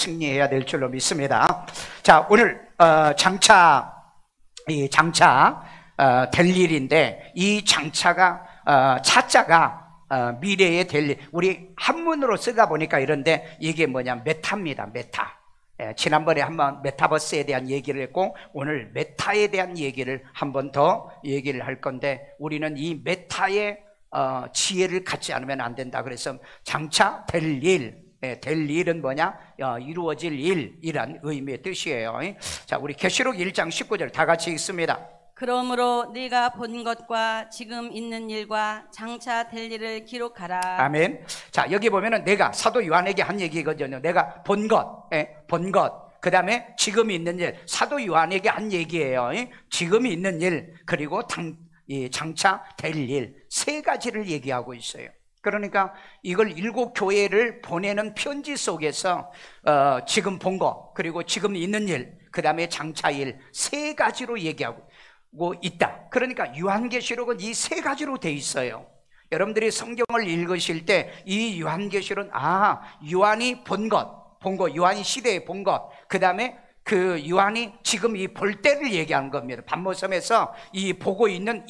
승리해야 될 줄로 믿습니다. 자, 오늘 장차 될 일인데, 이 장차가 차자가 미래에 될 일, 우리 한문으로 쓰다 보니까 이런데, 이게 뭐냐, 메타입니다. 메타. 지난번에 한번 메타버스에 대한 얘기를 했고, 오늘 메타에 대한 얘기를 한 번 더 얘기를 할 건데, 우리는 이 메타의 지혜를 갖지 않으면 안 된다. 그래서 장차 될 일은 뭐냐? 이루어질 일이란 의미의 뜻이에요. 자, 우리 계시록 1장 19절 다 같이 읽습니다. 그러므로 네가 본 것과 지금 있는 일과 장차 될 일을 기록하라. 아멘. 자, 여기 보면은 내가 사도 요한에게 한 얘기거든요. 내가 본 것, 그 다음에 지금 있는 일, 사도 요한에게 한 얘기예요. 지금 있는 일, 그리고 장차 될 일, 세 가지를 얘기하고 있어요. 그러니까 이걸 7교회를 보내는 편지 속에서 지금 본 것, 그리고 지금 있는 일, 그 다음에 장차 일, 세 가지로 얘기하고 있다. 그러니까 요한계시록은 이 세 가지로 돼 있어요. 여러분들이 성경을 읽으실 때 이 요한계시록은 요한이 본 것, 요한이 시대에 본 것, 그 다음에 그 요한이 지금 이 볼 때를 얘기하는 겁니다. 반모섬에서 이 보고 있는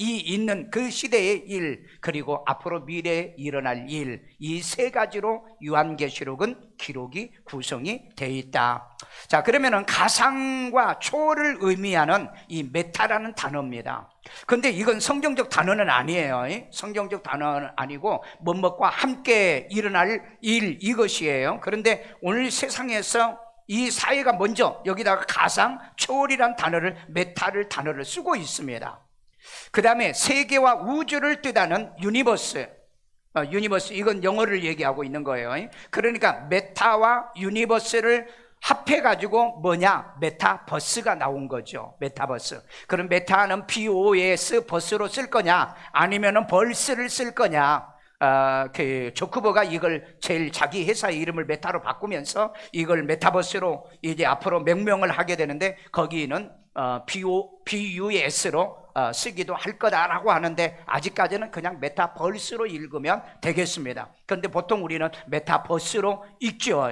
그 시대의 일, 그리고 앞으로 미래에 일어날 일, 이 세 가지로 요한계시록은 기록이 구성이 되어 있다. 자, 그러면은 가상과 초월을 의미하는 이 메타라는 단어입니다. 근데 이건 성경적 단어는 아니에요. 성경적 단어는 아니고 뭐뭐과 함께 일어날 일, 이것이에요. 그런데 오늘 세상에서 이 사회가 먼저 여기다가 가상, 초월이란 메타를 단어를 쓰고 있습니다. 그 다음에 세계와 우주를 뜻하는 유니버스, 이건 영어를 얘기하고 있는 거예요. 그러니까 메타와 유니버스를 합해가지고 뭐냐, 메타버스가 나온 거죠. 메타버스. 그럼 메타는 BOS 버스로 쓸 거냐, 아니면은 벌스를 쓸 거냐. 조크버가 이걸 제일 자기 회사 이름을 메타로 바꾸면서 이걸 메타버스로 이제 앞으로 명명을 하게 되는데, 거기는 BUS로 쓰기도 할 거다라고 하는데, 아직까지는 그냥 메타버스로 읽으면 되겠습니다. 그런데 보통 우리는 메타버스로 읽죠.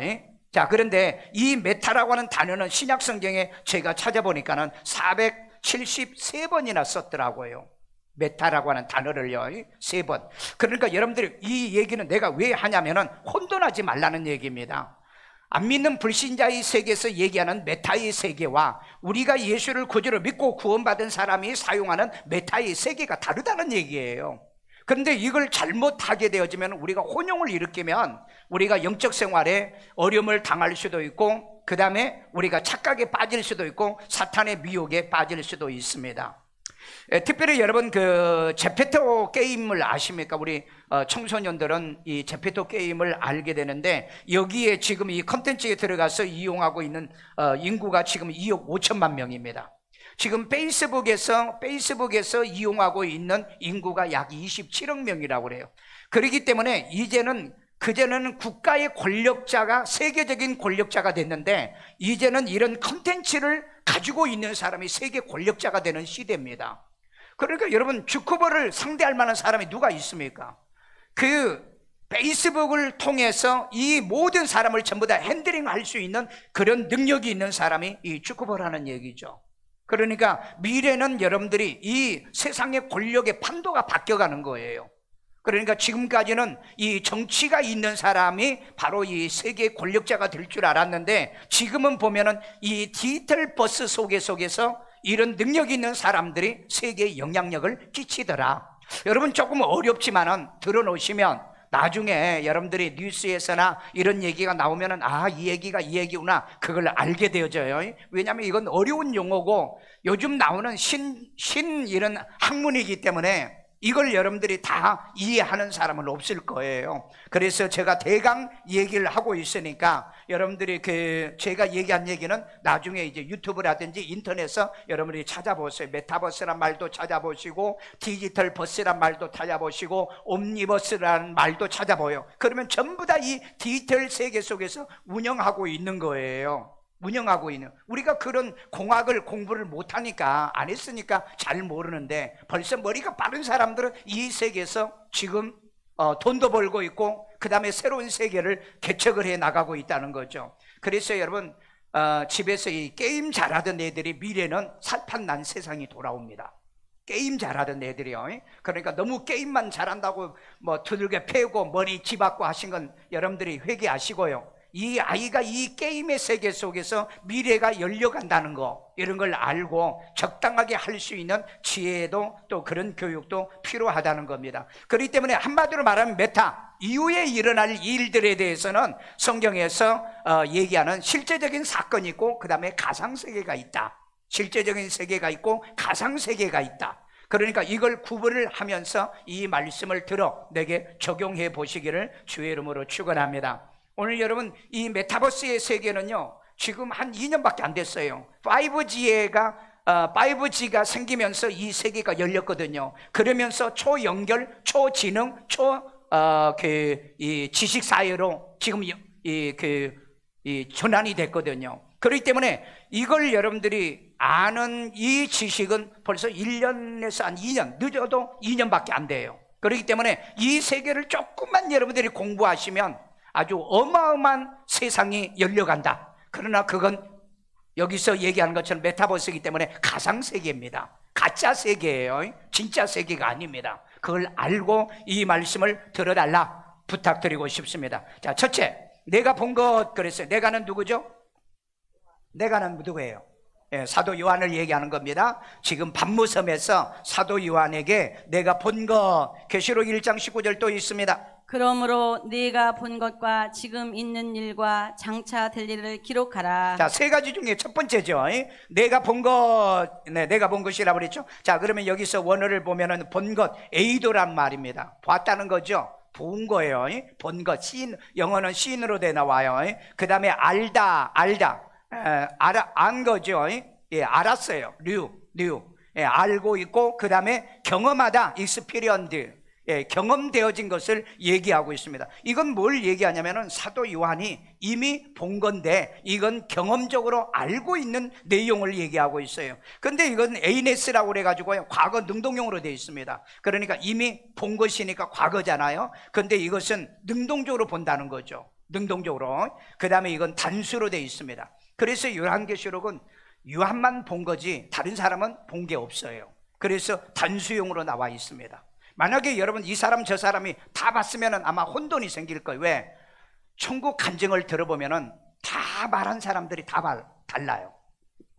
자, 그런데 이 메타라고 하는 단어는 신약 성경에 제가 찾아보니까는 473번이나 썼더라고요. 메타라고 하는 단어를요, 3번. 그러니까 여러분들이 이 얘기는 내가 왜 하냐면은 혼돈하지 말라는 얘기입니다. 안 믿는 불신자의 세계에서 얘기하는 메타의 세계와 우리가 예수를 구주로 믿고 구원받은 사람이 사용하는 메타의 세계가 다르다는 얘기예요. 그런데 이걸 잘못하게 되어지면, 우리가 혼용을 일으키면 우리가 영적 생활에 어려움을 당할 수도 있고, 그 다음에 우리가 착각에 빠질 수도 있고, 사탄의 미혹에 빠질 수도 있습니다. 특별히 여러분 제페토 게임을 아십니까? 우리 청소년들은 이 제페토 게임을 알게 되는데, 여기에 지금 이 컨텐츠에 들어가서 이용하고 있는 인구가 지금 2억 5천만 명입니다. 지금 페이스북에서 이용하고 있는 인구가 약 27억 명이라고 그래요. 그렇기 때문에 그제는 국가의 권력자가 세계적인 권력자가 됐는데, 이제는 이런 컨텐츠를 가지고 있는 사람이 세계 권력자가 되는 시대입니다. 그러니까 여러분, 주커버를 상대할 만한 사람이 누가 있습니까? 페이스북을 통해서 이 모든 사람을 전부 다 핸들링할 수 있는 그런 능력이 있는 사람이 이 주커버라는 얘기죠. 그러니까 미래는 여러분들이 이 세상의 권력의 판도가 바뀌어가는 거예요. 그러니까 지금까지는 이 정치가 있는 사람이 바로 이 세계 권력자가 될 줄 알았는데, 지금은 보면은 이 디지털 버스 속에서 이런 능력이 있는 사람들이 세계에 영향력을 끼치더라. 여러분, 조금 어렵지만은 들어놓으시면 나중에 여러분들이 뉴스에서나 이런 얘기가 나오면은 이 얘기가 이 얘기구나, 그걸 알게 되어져요. 왜냐하면 이건 어려운 용어고 요즘 나오는 이런 학문이기 때문에 이걸 여러분들이 다 이해하는 사람은 없을 거예요. 그래서 제가 대강 얘기를 하고 있으니까 여러분들이 제가 얘기한 얘기는 나중에 이제 유튜브라든지 인터넷에서 여러분들이 찾아보세요. 메타버스란 말도 찾아보시고, 디지털 버스란 말도 찾아보시고, 옴니버스라는 말도 찾아보요. 그러면 전부 다 이 디지털 세계 속에서 운영하고 있는 거예요. 우리가 그런 공학을 공부를 못하니까, 안 했으니까 잘 모르는데, 벌써 머리가 빠른 사람들은 이 세계에서 지금 돈도 벌고 있고, 그 다음에 새로운 세계를 개척을 해 나가고 있다는 거죠. 그래서 여러분 집에서 이 게임 잘하던 애들이 미래는 살판난 세상이 돌아옵니다. 게임 잘하던 애들이요. 그러니까 너무 게임만 잘한다고 뭐 두들겨 패고 머리 집받고 하신 건 여러분들이 회개하시고요. 이 아이가 이 게임의 세계 속에서 미래가 열려간다는 거, 이런 걸 알고 적당하게 할 수 있는 지혜도 또 그런 교육도 필요하다는 겁니다. 그렇기 때문에 한마디로 말하면 메타, 이후에 일어날 일들에 대해서는 성경에서 얘기하는 실제적인 사건이 있고 그 다음에 가상세계가 있다. 실제적인 세계가 있고 가상세계가 있다. 그러니까 이걸 구분을 하면서 이 말씀을 들어 내게 적용해 보시기를 주의 이름으로 축원합니다. 오늘 여러분 이 메타버스의 세계는요 지금 한 2년밖에 안 됐어요. 5G가 생기면서 이 세계가 열렸거든요. 그러면서 초연결, 초지능, 이 지식사회로 지금 이 전환이 됐거든요. 그렇기 때문에 이걸 여러분들이 아는 이 지식은 벌써 1년에서 한 2년, 늦어도 2년밖에 안 돼요. 그렇기 때문에 이 세계를 조금만 여러분들이 공부하시면 아주 어마어마한 세상이 열려간다. 그러나 그건 여기서 얘기하는 것처럼 메타버스이기 때문에 가상세계입니다. 가짜 세계예요. 진짜 세계가 아닙니다. 그걸 알고 이 말씀을 들어달라 부탁드리고 싶습니다. 자, 첫째, 내가 본 것 그랬어요. 내가는 누구죠? 내가는 누구예요? 예, 사도 요한을 얘기하는 겁니다. 지금 밤무섬에서 사도 요한에게 내가 본 것, 계시록 1장 19절 또 있습니다. 그러므로 네가 본 것과 지금 있는 일과 장차 될 일을 기록하라. 자, 세 가지 중에 첫 번째죠. 내가 본 것, 내가 본 것이라고 그랬죠. 자, 그러면 여기서 원어를 보면은 본 것, 에이도란 말입니다. 봤다는 거죠. 본 거예요. 본 것, 영어는 seen으로 돼 나와요. 그 다음에 알다, 안 거죠. 예, 알았어요. knew. 예, 알고 있고, 그 다음에 경험하다, experienced. 예, 경험되어진 것을 얘기하고 있습니다. 이건 뭘 얘기하냐면은 사도 요한이 이미 본 건데 이건 경험적으로 알고 있는 내용을 얘기하고 있어요. 근데 이건 에이네스라고 그래가지고요 과거 능동형으로 되어 있습니다. 그러니까 이미 본 것이니까 과거잖아요. 근데 이것은 능동적으로 본다는 거죠. 능동적으로. 그 다음에 이건 단수로 되어 있습니다. 그래서 요한계시록은 요한만 본 거지 다른 사람은 본 게 없어요. 그래서 단수용으로 나와 있습니다. 만약에 여러분 이 사람 저 사람이 다 봤으면 아마 혼돈이 생길 거예요. 왜? 천국 간증을 들어보면 다 말한 사람들이 다 달라요.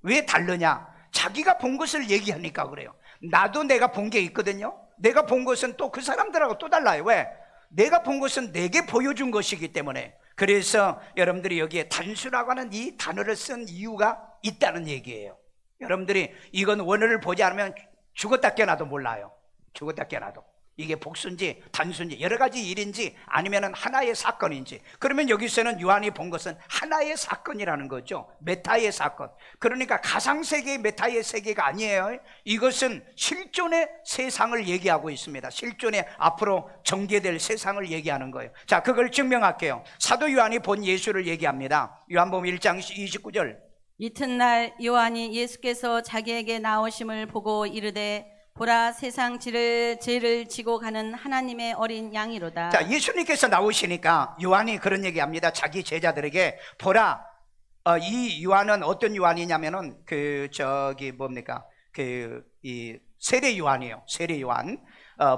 왜 다르냐? 자기가 본 것을 얘기하니까 그래요. 나도 내가 본 게 있거든요. 내가 본 것은 또 그 사람들하고 또 달라요. 왜? 내가 본 것은 내게 보여준 것이기 때문에. 그래서 여러분들이 여기에 단수라고 하는 이 단어를 쓴 이유가 있다는 얘기예요. 여러분들이 이건 원어를 보지 않으면 죽었다 깨어나도 몰라요. 죽었다 깨어나도 이게 복수인지 단수인지 여러 가지 일인지 아니면 하나의 사건인지. 그러면 여기서는 요한이 본 것은 하나의 사건이라는 거죠. 메타의 사건. 그러니까 가상세계의 메타의 세계가 아니에요. 이것은 실존의 세상을 얘기하고 있습니다. 실존의 앞으로 전개될 세상을 얘기하는 거예요. 자, 그걸 증명할게요. 사도 요한이 본 예수를 얘기합니다. 요한복음 1장 29절. 이튿날 요한이 예수께서 자기에게 나오심을 보고 이르되 보라, 세상 죄를 지고 가는 하나님의 어린 양이로다. 자, 예수님께서 나오시니까 요한이 그런 얘기합니다. 자기 제자들에게 보라, 이 요한은 어떤 요한이냐면은 이 세례 요한이에요. 세례 요한.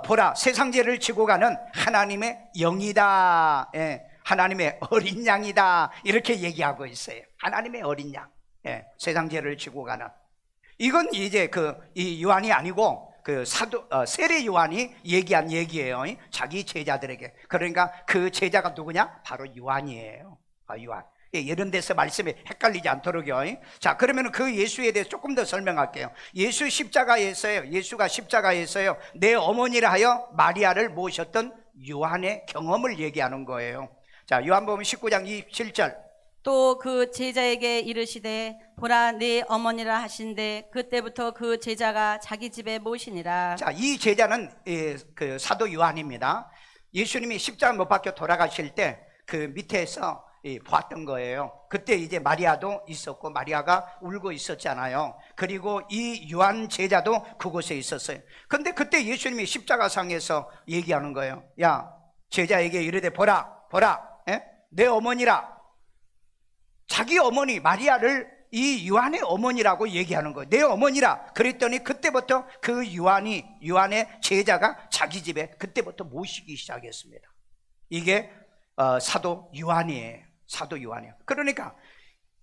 보라, 세상 죄를 지고 가는 하나님의 영이다. 예, 하나님의 어린 양이다. 이렇게 얘기하고 있어요. 하나님의 어린 양. 예, 세상 죄를 지고 가는. 이건 이제 이 요한이 아니고 세례 요한이 얘기한 얘기예요. 자기 제자들에게. 그러니까 그 제자가 누구냐? 바로 요한이에요. 요한. 예, 이런 데서 말씀이 헷갈리지 않도록요. 자, 그러면 그 예수에 대해서 조금 더 설명할게요. 예수가 십자가에서요 내 어머니라 하여 마리아를 모셨던 요한의 경험을 얘기하는 거예요. 자, 요한복음 19장 27절. 또 그 제자에게 이르시되 보라, 네 어머니라 하신대 그때부터 그 제자가 자기 집에 모시니라. 자, 이 제자는 그 사도 요한입니다. 예수님이 십자가 못 박혀 돌아가실 때 그 밑에서 보았던 거예요. 그때 이제 마리아도 있었고 마리아가 울고 있었잖아요. 그리고 이 요한 제자도 그곳에 있었어요. 근데 그때 예수님이 십자가상에서 얘기하는 거예요. 야, 제자에게 이르되 보라, 예? 내 어머니라. 자기 어머니 마리아를 이 요한의 어머니라고 얘기하는 거예요. 내 어머니라 그랬더니 그때부터 그 요한의 제자가 자기 집에 그때부터 모시기 시작했습니다. 이게 사도 요한이에요. 사도 요한이에요. 그러니까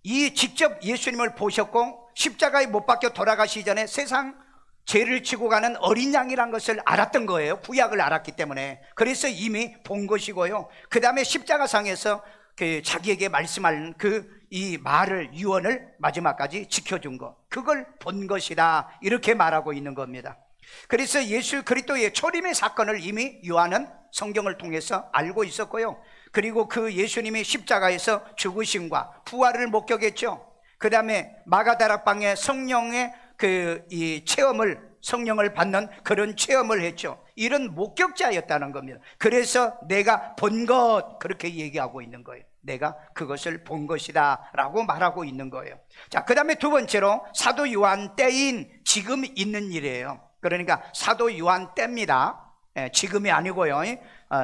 이 직접 예수님을 보셨고 십자가에 못 박혀 돌아가시기 전에 세상 죄를 지고 가는 어린 양이란 것을 알았던 거예요. 구약을 알았기 때문에. 그래서 이미 본 것이고요. 그 다음에 십자가상에서 자기에게 말씀하는 이 말을, 유언을 마지막까지 지켜준 것, 그걸 본 것이다, 이렇게 말하고 있는 겁니다. 그래서 예수 그리스도의 초림의 사건을 이미 요한은 성경을 통해서 알고 있었고요. 그리고 그 예수님이 십자가에서 죽으심과 부활을 목격했죠. 그 다음에 마가다락방에 성령의 이 성령을 받는 그런 체험을 했죠. 이런 목격자였다는 겁니다. 그래서 내가 본 것, 그렇게 얘기하고 있는 거예요. 내가 그것을 본 것이다 라고 말하고 있는 거예요. 자, 그 다음에 두 번째로 사도 요한 때인 지금 있는 일이에요. 그러니까 사도 요한 때입니다. 지금이 아니고요.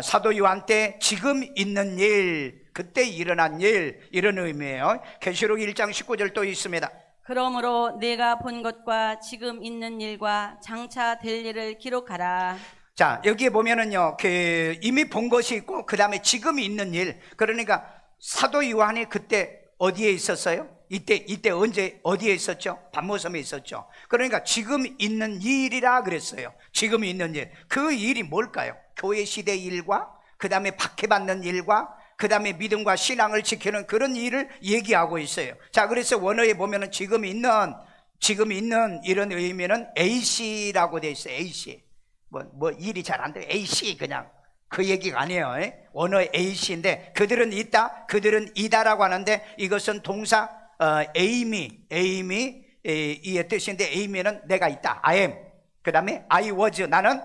사도 요한 때 지금 있는 일, 그때 일어난 일, 이런 의미예요. 계시록 1장 19절 또 있습니다. 그러므로 내가 본 것과 지금 있는 일과 장차 될 일을 기록하라. 자, 여기에 보면은요, 이미 본 것이 있고 그 다음에 지금 있는 일. 그러니까 사도 요한이 그때 어디에 있었어요? 이때 언제 어디에 있었죠? patmos섬에 있었죠. 그러니까 지금 있는 일이라 그랬어요. 지금 있는 일. 그 일이 뭘까요? 교회 시대 일과 그 다음에 박해받는 일과 그 다음에 믿음과 신앙을 지키는 그런 일을 얘기하고 있어요. 자, 그래서 원어에 보면은 지금 있는 이런 의미는 AC라고 돼 있어요. AC. 뭐 일이 잘 안 돼요. AC 그냥. 그 얘기가 아니에요. 원어 AC인데 그들은 있다, 그들은 이다라고 하는데 이것은 동사 aim이 이 뜻인데 aim은 내가 있다, I am. 그 다음에 I was, 나는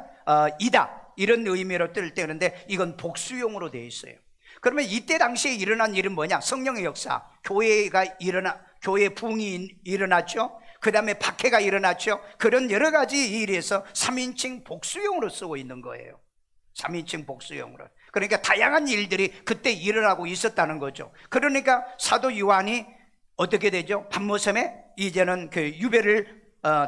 이다, 이런 의미로 뜰 때는데 이건 복수용으로 되어 있어요. 그러면 이때 당시에 일어난 일은 뭐냐? 성령의 역사, 교회 부흥이 일어났죠. 그 다음에 박해가 일어났죠. 그런 여러 가지 일에서 3인칭 복수용으로 쓰고 있는 거예요. 3인칭 복수용으로. 그러니까 다양한 일들이 그때 일어나고 있었다는 거죠. 그러니까 사도 요한이 어떻게 되죠? patmos섬에 이제는 유배를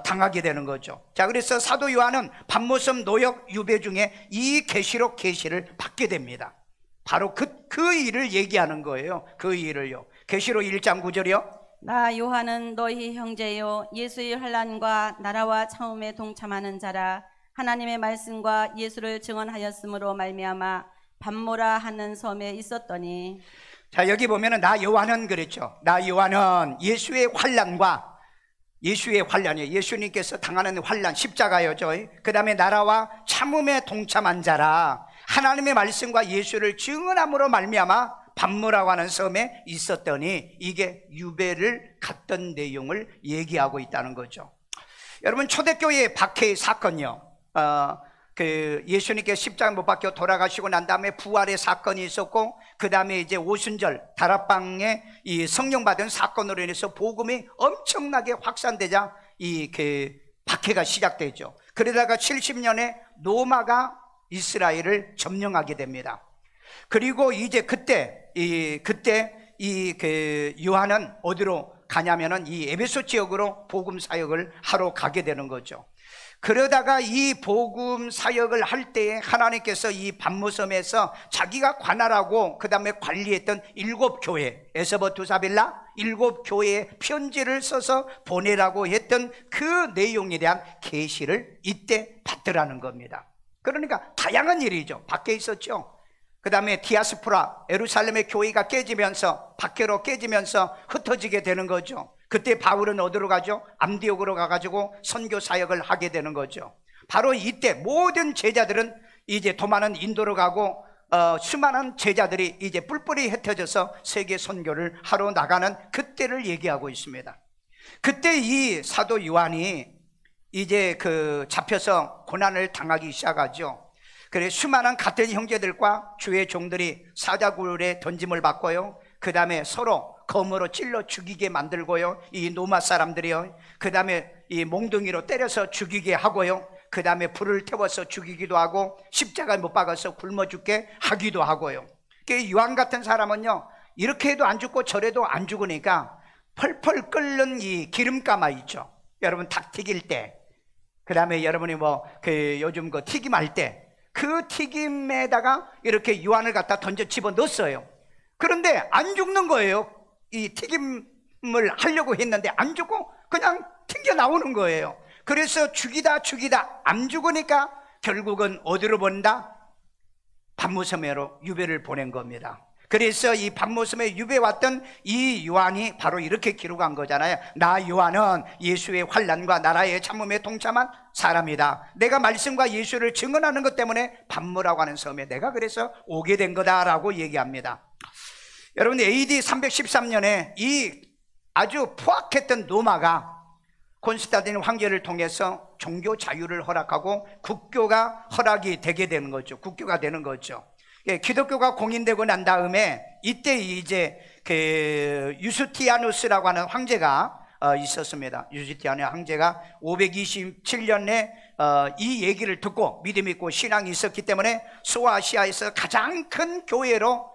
당하게 되는 거죠. 자, 그래서 사도 요한은 patmos섬 노역 유배 중에 이 계시록 계시를 받게 됩니다. 바로 그 일을 얘기하는 거예요. 그 일을요. 계시록 1장 9절이요. 나 요한은 너희 형제요 예수의 환난과 나라와 참음에 동참하는 자라. 하나님의 말씀과 예수를 증언하였으므로 말미암아 pat모라 하는 섬에 있었더니. 자, 여기 보면은 나 요한은 그랬죠. 나 요한은 예수의 환난이에요. 예수님께서 당하는 환난, 십자가였죠. 그 다음에 나라와 참음에 동참한 자라. 하나님의 말씀과 예수를 증언함으로 말미암아 pat모라고 하는 섬에 있었더니, 이게 유배를 갔던 내용을 얘기하고 있다는 거죠. 여러분, 초대교회의 박해의 사건이요, 예수님께 십자가 못 박혀 돌아가시고 난 다음에 부활의 사건이 있었고, 그 다음에 이제 오순절 다락방에 이 성령 받은 사건으로 인해서 복음이 엄청나게 확산되자 박해가 시작되죠. 그러다가 70년에 로마가 이스라엘을 점령하게 됩니다. 그리고 이제 그때 요한은 어디로 가냐면은 이 에베소 지역으로 복음 사역을 하러 가게 되는 거죠. 그러다가 이 복음 사역을 할 때에 하나님께서 이 patmos섬에서 자기가 관할하고 그 다음에 관리했던 7교회, 에스버투사빌라 7교회에 편지를 써서 보내라고 했던 그 내용에 대한 계시를 이때 받더라는 겁니다. 그러니까 다양한 일이죠. 밖에 있었죠. 그 다음에 디아스포라, 예루살렘의 교회가 깨지면서, 박해로 깨지면서 흩어지게 되는 거죠. 그때 바울은 어디로 가죠? 암디옥으로 가가지고 선교 사역을 하게 되는 거죠. 바로 이때 모든 제자들은 이제 도마는 인도로 가고 수많은 제자들이 이제 뿔뿔이 흩어져서 세계 선교를 하러 나가는 그때를 얘기하고 있습니다. 그때 이 사도 요한이 이제 잡혀서 고난을 당하기 시작하죠. 그래 수많은 같은 형제들과 주의 종들이 사자굴에 던짐을 받고요, 그 다음에 서로 검으로 찔러 죽이게 만들고요, 이 로마 사람들이요, 그 다음에 이 몽둥이로 때려서 죽이게 하고요, 그 다음에 불을 태워서 죽이기도 하고 십자가에 못 박아서 굶어 죽게 하기도 하고요. 요한 같은 사람은요, 이렇게 해도 안 죽고 저래도 안 죽으니까 펄펄 끓는 이 기름가마 있죠. 여러분 닭 튀길 때, 그 다음에 여러분이 요즘 튀김할 때 그 튀김에다가 이렇게 유한을 갖다 던져 집어 넣었어요. 그런데 안 죽는 거예요. 이 튀김을 하려고 했는데 안 죽고 그냥 튕겨 나오는 거예요. 그래서 죽이다 안 죽으니까 결국은 어디로 보낸다? 반모섬으로 유배를 보낸 겁니다. 그래서 이 반모섬에 유배 왔던 이 요한이 바로 이렇게 기록한 거잖아요. 나 요한은 예수의 환난과 나라의 참음에 동참한 사람이다. 내가 말씀과 예수를 증언하는 것 때문에 반모라고 하는 섬에 내가 그래서 오게 된 거다라고 얘기합니다. 여러분 AD 313년에 이 아주 포악했던 로마가 콘스탄틴 황제를 통해서 종교 자유를 허락하고 국교가 허락이 되게 되는 거죠. 국교가 되는 거죠. 기독교가 공인되고 난 다음에 이때 이제 유스티아누스라고 하는 황제가 있었습니다. 유스티아누스 황제가 527년에 이 얘기를 듣고 믿음 있고 신앙이 있었기 때문에 소아시아에서 가장 큰 교회로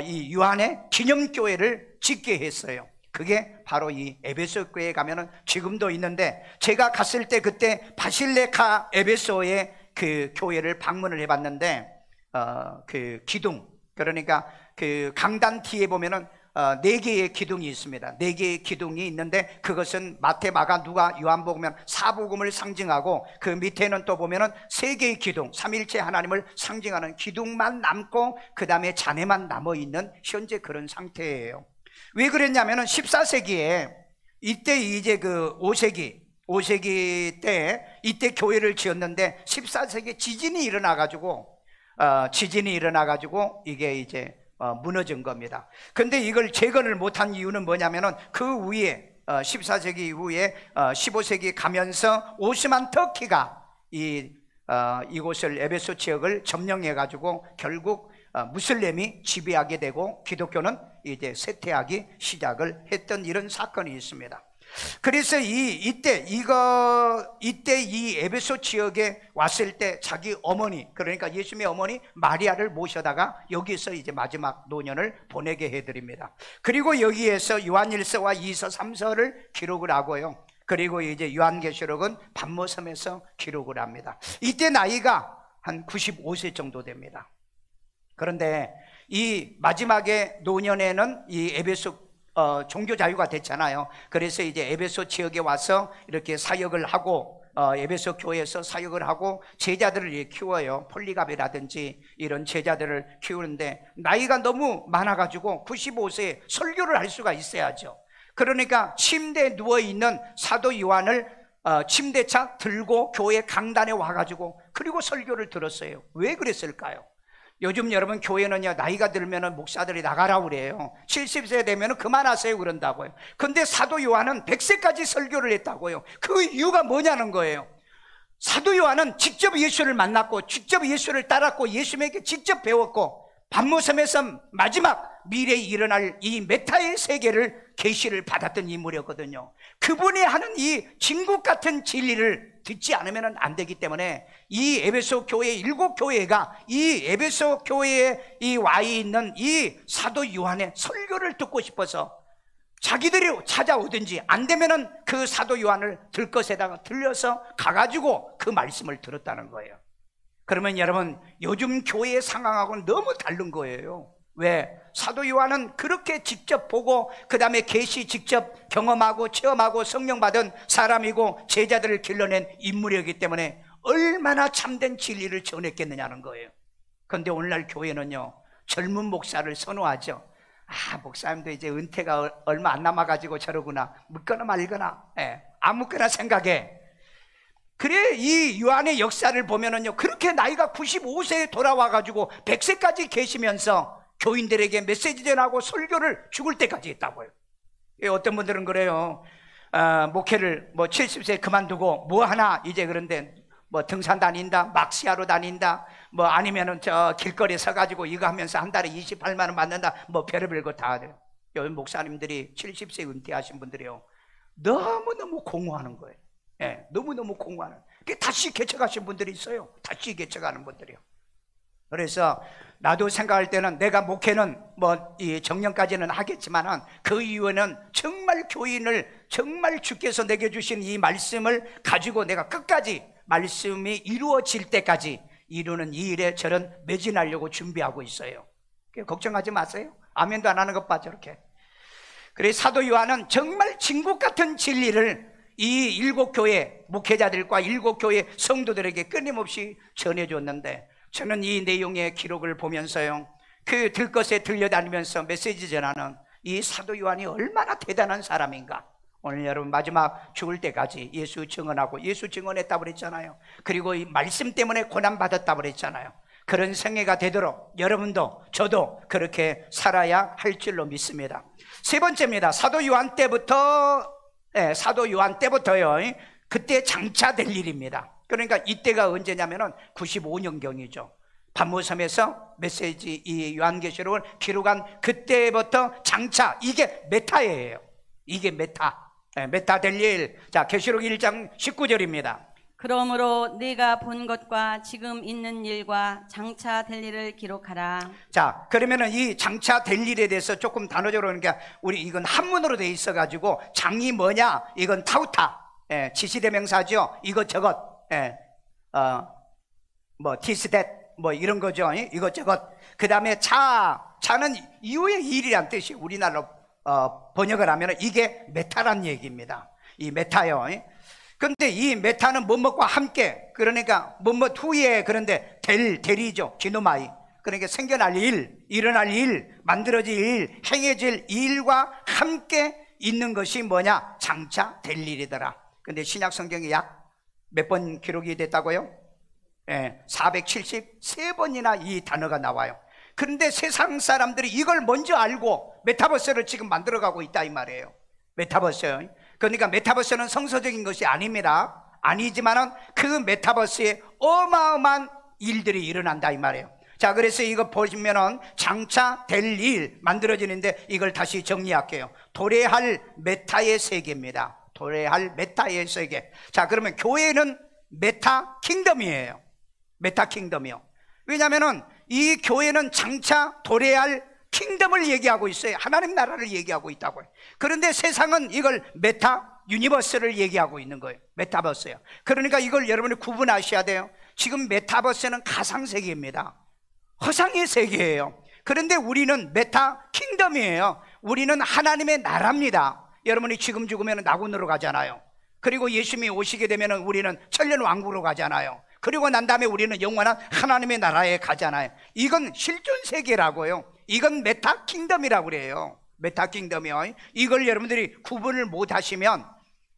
이 요한의 기념교회를 짓게 했어요. 그게 바로 이 에베소 교회에 가면은 지금도 있는데, 제가 갔을 때 그때 바실레카 에베소의 그 교회를 방문을 해봤는데 그 기둥, 그러니까 그 강단 뒤에 보면은 4개의 기둥이 있습니다. 4개의 기둥이 있는데 그것은 마태, 마가, 누가, 요한복음은 사복음을 상징하고, 그 밑에는 또 보면은 3개의 기둥, 삼일체 하나님을 상징하는 기둥만 남고 그 다음에 잔해만 남아있는 현재 그런 상태예요. 왜 그랬냐면은 14세기에 이때 이제 그 5세기 때 이때 교회를 지었는데 14세기에 지진이 일어나가지고 이게 이제 무너진 겁니다. 근데 이걸 재건을 못한 이유는 뭐냐면은 그 위에 14세기 이후에 15세기 가면서 오스만 터키가 이곳을 에베소 지역을 점령해가지고 결국 무슬림이 지배하게 되고 기독교는 이제 쇠퇴하기 시작을 했던 이런 사건이 있습니다. 그래서 이때 이 에베소 지역에 왔을 때 자기 어머니, 그러니까 예수님의 어머니 마리아를 모셔다가 여기서 이제 마지막 노년을 보내게 해드립니다. 그리고 여기에서 요한일서와 2서 3서를 기록을 하고요. 그리고 이제 요한계시록은 반모섬에서 기록을 합니다. 이때 나이가 한 95세 정도 됩니다. 그런데 이 마지막에 노년에는 이 에베소 종교 자유가 됐잖아요. 그래서 이제 에베소 지역에 와서 이렇게 사역을 하고 에베소 교회에서 사역을 하고 제자들을 키워요. 폴리갑이라든지 이런 제자들을 키우는데 나이가 너무 많아가지고 95세에 설교를 할 수가 있어야죠. 그러니까 침대에 누워있는 사도 요한을 침대차 들고 교회 강단에 와가지고 그리고 설교를 들었어요. 왜 그랬을까요? 요즘 여러분 교회는요, 나이가 들면 목사들이 나가라고 그래요. 70세 되면 그만하세요 그런다고요. 근데 사도 요한은 100세까지 설교를 했다고요. 그 이유가 뭐냐는 거예요. 사도 요한은 직접 예수를 만났고 직접 예수를 따랐고 예수님에게 직접 배웠고 반모섬에서 마지막 미래에 일어날 이 메타의 세계를 계시를 받았던 인물이었거든요. 그분이 하는 이 진국 같은 진리를 듣지 않으면 안 되기 때문에 이 에베소 교회 7교회가 이 에베소 교회에 와 있는 이 사도 요한의 설교를 듣고 싶어서 자기들이 찾아오든지 안 되면은 그 사도 요한을 들것에다가 들려서 가가지고 그 말씀을 들었다는 거예요. 그러면 여러분 요즘 교회의 상황하고는 너무 다른 거예요. 왜? 사도 요한은 그렇게 직접 보고 그 다음에 계시 직접 경험하고 체험하고 성령 받은 사람이고 제자들을 길러낸 인물이었기 때문에 얼마나 참된 진리를 전했겠느냐는 거예요. 그런데 오늘날 교회는요, 젊은 목사를 선호하죠. 목사님도 이제 은퇴가 얼마 안 남아가지고 저러구나, 묻거나 말거나, 아무거나 생각해. 그래, 이 요한의 역사를 보면은요, 그렇게 나이가 95세에 돌아와가지고 100세까지 계시면서 교인들에게 메시지 전하고 설교를 죽을 때까지 했다고요. 어떤 분들은 그래요. 목회를 70세 그만두고 뭐 하나 이제, 그런데 등산 다닌다, 막시하러 다닌다, 아니면은 저 길거리에 서가지고 이거 하면서 한 달에 28만 원 받는다, 별의별 거 다 해요. 요즘 목사님들이 70세 은퇴하신 분들이요, 너무너무 공허하는 거예요. 너무너무 공허하는. 다시 개척하신 분들이 있어요. 다시 개척하는 분들이요. 그래서 나도 생각할 때는 내가 목회는 뭐 이 정년까지는 하겠지만은 그 이후에는 정말 교인을 정말 주께서 내게 주신 이 말씀을 가지고 내가 끝까지 말씀이 이루어질 때까지 이루는 이 일에 저는 매진하려고 준비하고 있어요. 걱정하지 마세요. 아멘도 안 하는 것 봐 저렇게. 그래 사도 요한은 정말 진국 같은 진리를 이 7교회 목회자들과 7교회 성도들에게 끊임없이 전해줬는데, 저는 이 내용의 기록을 보면서요, 그 들것에 들려다니면서 메시지 전하는 이 사도 요한이 얼마나 대단한 사람인가. 오늘 여러분 마지막 죽을 때까지 예수 증언하고, 예수 증언했다고 그랬잖아요. 그리고 이 말씀 때문에 고난받았다고 그랬잖아요. 그런 생애가 되도록 여러분도 저도 그렇게 살아야 할 줄로 믿습니다. 세 번째입니다. 사도 요한 때부터요, 그때 장차 될 일입니다. 그러니까 이때가 언제냐면은 95년경이죠. 반모섬에서 메시지 이 요한계시록을 기록한 그때부터 장차, 이게 메타예요. 이게 메타. 메타 될 일. 자, 계시록 1장 19절입니다. 그러므로 네가 본 것과 지금 있는 일과 장차 될 일을 기록하라. 자, 그러면은 이 장차 될 일에 대해서 조금 단어적으로, 그러니까 우리 이건 한문으로 돼 있어 가지고 장이 뭐냐? 이건 타우타. 지시대명사죠. 이것저것. 뭐 디스댓 뭐 이런 거죠. 이것저것. 그다음에 차는 이후의 일이란 뜻이 우리나라로 번역을 하면 이게 메타란 얘기입니다. 이 메타요. 근데 이 메타는 뭐뭐과 함께, 그러니까 뭐뭐 후에, 그런데 될이죠. 기노마이. 그러니까 생겨날 일, 일어날 일, 만들어질 일, 행해질 일과 함께 있는 것이 뭐냐? 장차 될 일이더라. 근데 신약 성경에 약 몇 번 기록이 됐다고요? 473번이나 이 단어가 나와요. 그런데 세상 사람들이 이걸 먼저 알고 메타버스를 지금 만들어가고 있다 이 말이에요. 메타버스. 그러니까 메타버스는 성서적인 것이 아닙니다. 아니지만은 그 메타버스에 어마어마한 일들이 일어난다 이 말이에요. 자, 그래서 이거 보시면은 장차 될 일 만들어지는데, 이걸 다시 정리할게요. 도래할 메타의 세계입니다. 도래할 메타의 세계. 자, 그러면 교회는 메타 킹덤이에요. 메타 킹덤이요. 왜냐하면은 이 교회는 장차 도래할 킹덤을 얘기하고 있어요. 하나님 나라를 얘기하고 있다고요. 그런데 세상은 이걸 메타 유니버스를 얘기하고 있는 거예요. 메타버스예요. 그러니까 이걸 여러분이 구분하셔야 돼요. 지금 메타버스는 가상세계입니다. 허상의 세계예요. 그런데 우리는 메타 킹덤이에요. 우리는 하나님의 나라입니다. 여러분이 지금 죽으면 낙원으로 가잖아요. 그리고 예수님이 오시게 되면 우리는 천년 왕국으로 가잖아요. 그리고 난 다음에 우리는 영원한 하나님의 나라에 가잖아요. 이건 실존 세계라고요. 이건 메타 킹덤이라고 그래요. 메타 킹덤이요. 이걸 여러분들이 구분을 못 하시면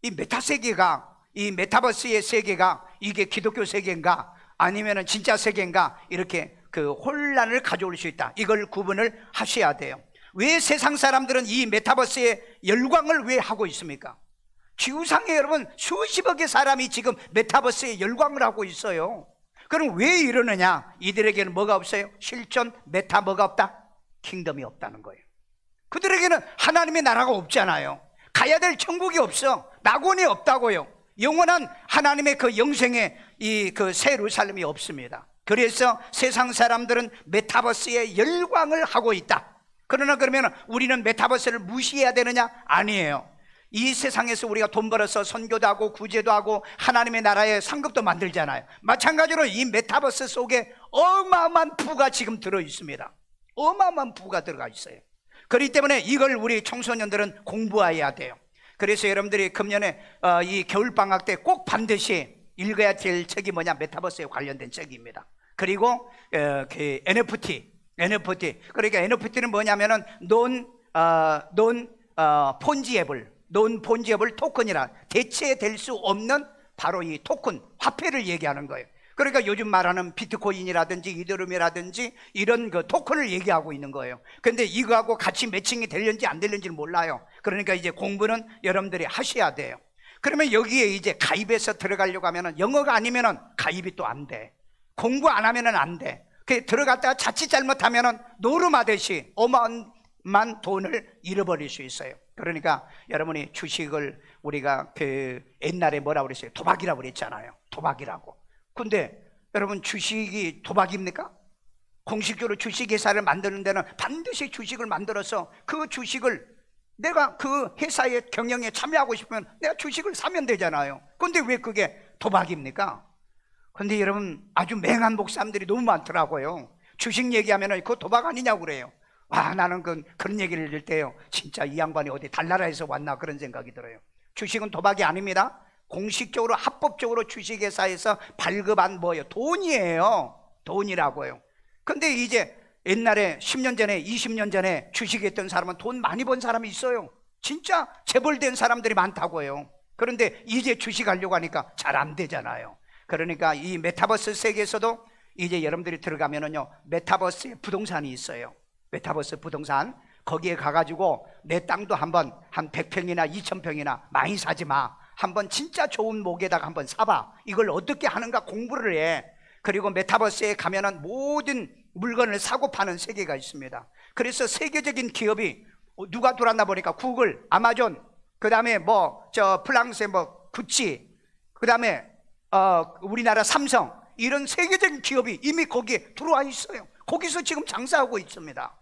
이 메타 세계가, 이 메타버스의 세계가 이게 기독교 세계인가 아니면은 진짜 세계인가, 이렇게 그 혼란을 가져올 수 있다. 이걸 구분을 하셔야 돼요. 왜 세상 사람들은 이 메타버스의 열광을 왜 하고 있습니까? 지구상에 여러분 수십억의 사람이 지금 메타버스에 열광을 하고 있어요. 그럼 왜 이러느냐? 이들에게는 뭐가 없어요? 실존 메타 뭐가 없다? 킹덤이 없다는 거예요. 그들에게는 하나님의 나라가 없잖아요. 가야 될 천국이 없어. 낙원이 없다고요. 영원한 하나님의 그 영생의 이 그 새 예루살렘이 없습니다. 그래서 세상 사람들은 메타버스에 열광을 하고 있다. 그러나 그러면 우리는 메타버스를 무시해야 되느냐? 아니에요. 이 세상에서 우리가 돈 벌어서 선교도 하고 구제도 하고 하나님의 나라의 상급도 만들잖아요. 마찬가지로 이 메타버스 속에 어마어마한 부가 지금 들어 있습니다. 어마어마한 부가 들어가 있어요. 그렇기 때문에 이걸 우리 청소년들은 공부해야 돼요. 그래서 여러분들이 금년에 이 겨울방학 때 꼭 반드시 읽어야 될 책이 뭐냐? 메타버스에 관련된 책입니다. 그리고 그 NFT. 그러니까 NFT는 뭐냐면은 논 폰지에블 토큰이라, 대체될 수 없는 바로 이 토큰, 화폐를 얘기하는 거예요. 그러니까 요즘 말하는 비트코인이라든지 이더리움이라든지 이런 그 토큰을 얘기하고 있는 거예요. 근데 이거하고 같이 매칭이 되는지 안 되는지는 몰라요. 그러니까 이제 공부는 여러분들이 하셔야 돼요. 그러면 여기에 이제 가입해서 들어가려고 하면은 영어가 아니면은 가입이 또 안 돼. 공부 안 하면은 안 돼. 그 들어갔다가 자칫 잘못하면은 노름하듯이 어마어마한 돈을 잃어버릴 수 있어요. 그러니까 여러분이 주식을, 우리가 그 옛날에 뭐라고 그랬어요? 도박이라고 그랬잖아요. 도박이라고. 근데 여러분 주식이 도박입니까? 공식적으로 주식회사를 만드는 데는 반드시 주식을 만들어서 그 주식을 내가 그 회사의 경영에 참여하고 싶으면 내가 주식을 사면 되잖아요. 그런데 왜 그게 도박입니까? 그런데 여러분, 아주 맹한 목사님들이 너무 많더라고요. 주식 얘기하면 그거 도박 아니냐고 그래요. 와, 나는 그런 얘기를 들을 때요, 진짜 이 양반이 어디 달나라에서 왔나 그런 생각이 들어요. 주식은 도박이 아닙니다. 공식적으로 합법적으로 주식회사에서 발급한 뭐예요? 돈이에요. 돈이라고요. 근데 이제 옛날에 10년 전에 20년 전에 주식했던 사람은 돈 많이 번 사람이 있어요. 진짜 재벌된 사람들이 많다고요. 그런데 이제 주식하려고 하니까 잘 안 되잖아요. 그러니까 이 메타버스 세계에서도 이제 여러분들이 들어가면은요, 메타버스에 부동산이 있어요. 메타버스 부동산, 거기에 가가지고 내 땅도 한번 한 100평이나 2000평이나 많이 사지 마. 한번 진짜 좋은 목에다가 한번 사봐. 이걸 어떻게 하는가 공부를 해. 그리고 메타버스에 가면은 모든 물건을 사고 파는 세계가 있습니다. 그래서 세계적인 기업이 누가 들어왔나 보니까 구글, 아마존, 그 다음에 프랑스의 구찌, 그 다음에 우리나라 삼성, 이런 세계적인 기업이 이미 거기에 들어와 있어요. 거기서 지금 장사하고 있습니다.